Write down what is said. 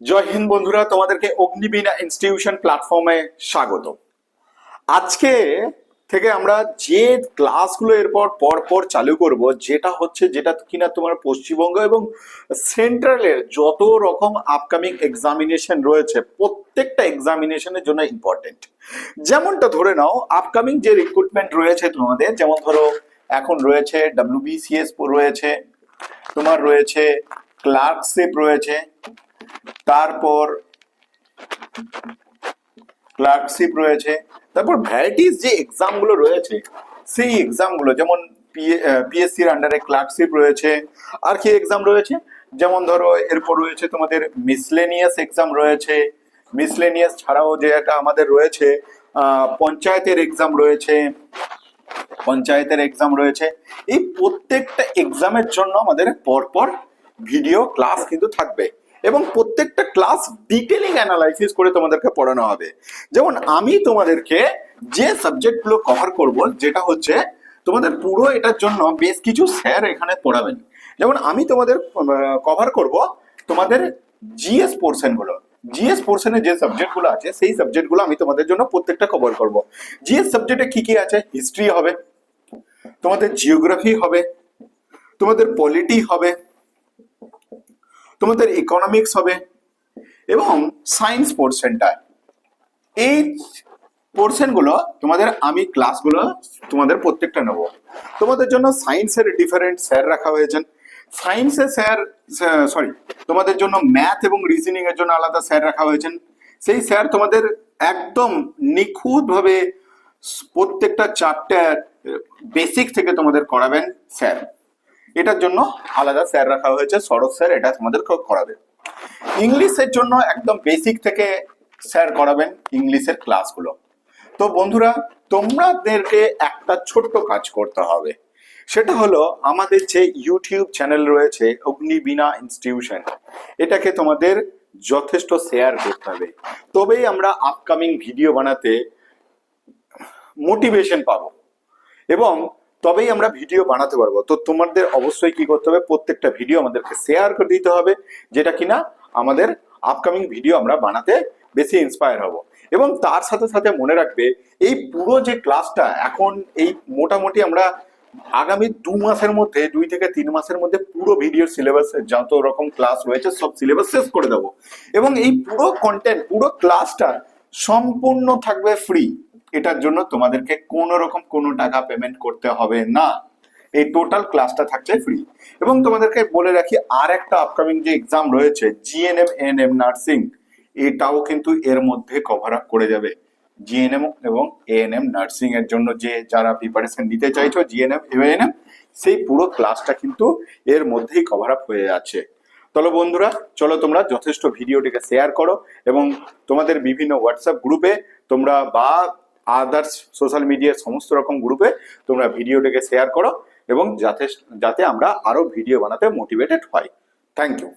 জয় হিন্দ বন্ধুরা, তোমাদেরকে অগ্নিবীণা ইনস্টিটিউশন প্ল্যাটফর্মে স্বাগত। আজকে থেকে আমরা যে ক্লাসগুলো এরপর পর চালু করব, যেটা কিনা তোমার পশ্চিমবঙ্গ এবং সেন্ট্রালের যত রকম আপকামিং এক্সামিনেশন রয়েছে প্রত্যেকটা এক্সামিনেশনের জন্য ইম্পর্টেন্ট। যেমনটা ধরে নাও, আপকামিং যে রিক্রুটমেন্ট রয়েছে তোমাদের, যেমন ধরো এখন রয়েছে WBCS রয়েছে, তোমার রয়েছে ক্লার্কশিপ রয়েছে, তারপর ক্লার্কশিপ রয়েছে, তারপর ভ্যারাইটিস যে এক্সাম গুলো রয়েছে সেই এক্সাম গুলো, যেমন পিএসসির আন্ডারে ক্লার্কশিপ রয়েছে। আর কি এক্সাম রয়েছে, যেমন ধরো এরপর রয়েছে তোমাদের মিসলেনিয়াস এক্সাম রয়েছে। মিসলেনিয়াস ছাড়াও যে একটা আমাদের রয়েছে পঞ্চায়েতের এক্সাম রয়েছে, এই প্রত্যেকটা এক্সামের জন্য আমাদের পরপর ভিডিও ক্লাস কিন্তু থাকবে এবং প্রত্যেকটা ক্লাস ডিটেলিং অ্যানালাইসিস করে তোমাদেরকে পড়ানো হবে। যেমন আমি তোমাদেরকে যে সাবজেক্টগুলো কভার করব, যেটা হচ্ছে তোমাদের পুরো এটার জন্য বেশ কিছু স্যার এখানে পড়াবেন। যেমন আমি তোমাদের কভার করব তোমাদের জিএস পোর্শনগুলো। জিএস পোর্শনে যে সাবজেক্টগুলো আছে সেই সাবজেক্টগুলো আমি তোমাদের জন্য প্রত্যেকটা কভার করব। জিএস সাবজেক্টে কি কি আছে, হিস্ট্রি হবে, তোমাদের জিওগ্রাফি হবে, তোমাদের পলিটি হবে, তোমাদের ইকোনমিক্স হবে এবং সায়েন্স পোর্শনটা। এই পোর্শনগুলো তোমাদের আমি ক্লাসগুলো তোমাদের প্রত্যেকটা নেব। তোমাদের জন্য সায়েন্সের ডিফারেন্ট স্যার রাখা হয়েছেন। সায়েন্সের স্যার তোমাদের জন্য ম্যাথ এবং রিজনিং এর জন্য আলাদা স্যার রাখা হয়েছেন। সেই স্যার তোমাদের একদম নিখুঁতভাবে প্রত্যেকটা চ্যাপ্টার বেসিক থেকে তোমাদের করাবেন স্যার। এটার জন্য আলাদা স্যার রাখা হয়েছে, সরোজ স্যার, এটা তোমাদের করাবে। ইংলিশের জন্য একদম বেসিক থেকে স্যার করাবেন ইংলিশের ক্লাসগুলো। তো বন্ধুরা, তোমাদেরকে একটা ছোট্ট কাজ করতে হবে, সেটা হলো আমাদের যে ইউটিউব চ্যানেল রয়েছে অগ্নিবীণা ইনস্টিটিউশন, এটাকে তোমাদের যথেষ্ট শেয়ার করতে হবে। তবেই আমরা আপকামিং ভিডিও বানাতে মোটিভেশন পাবো এবং তবেই আমরা ভিডিও বানাতে পারবো। তো তোমাদের অবশ্যই কি করতে হবে, প্রত্যেকটা ভিডিও আমাদেরকে শেয়ার করে দিতে হবে, যেটা কিনা আমাদের আপকামিং ভিডিও আমরা বানাতে বেশি ইন্সপায়ার হব। এবং তার সাথে সাথে মনে রাখবে, এই পুরো যে ক্লাসটা এখন এই মোটামুটি আমরা আগামী 2 মাসের মধ্যে, 2 থেকে 3 মাসের মধ্যে পুরো ভিডিওর সিলেবাস, যত রকম ক্লাস রয়েছে সব সিলেবাস শেষ করে দেবো। এবং এই পুরো কন্টেন্ট, পুরো ক্লাসটা সম্পূর্ণ থাকবে ফ্রি। এটার জন্য তোমাদেরকে কোনো রকম কোনো টাকা পেমেন্ট করতে হবে না। এই টোটাল ক্লাসটা থাকছে ফ্রি। এবং তোমাদেরকে বলে রাখি, আর একটা আপকামিং যে এক্সাম রয়েছে জিএনএম এএনএম নার্সিং, এটাও কিন্তু এর মধ্যে কভার আপ করে যাবে। জিএনএম এবং এএনএম নার্সিং এর জন্য যে যারা প্রিপারেশন নিতে চাইছো জিএনএম এএনএম, সেই পুরো ক্লাসটা কিন্তু এর মধ্যেই কভার আপ হয়ে যাচ্ছে। চলো বন্ধুরা, চলো তোমরা যথেষ্ট ভিডিওটিকে শেয়ার করো এবং তোমাদের বিভিন্ন হোয়াটসঅ্যাপ গ্রুপে তোমরা বা আদার্স সোশ্যাল মিডিয়ার সমস্ত রকম গ্রুপে তোমরা ভিডিওটিকে শেয়ার করো এবং যাতে আমরা আরো ভিডিও বানাতে মোটিভেটেড হই। Thank you.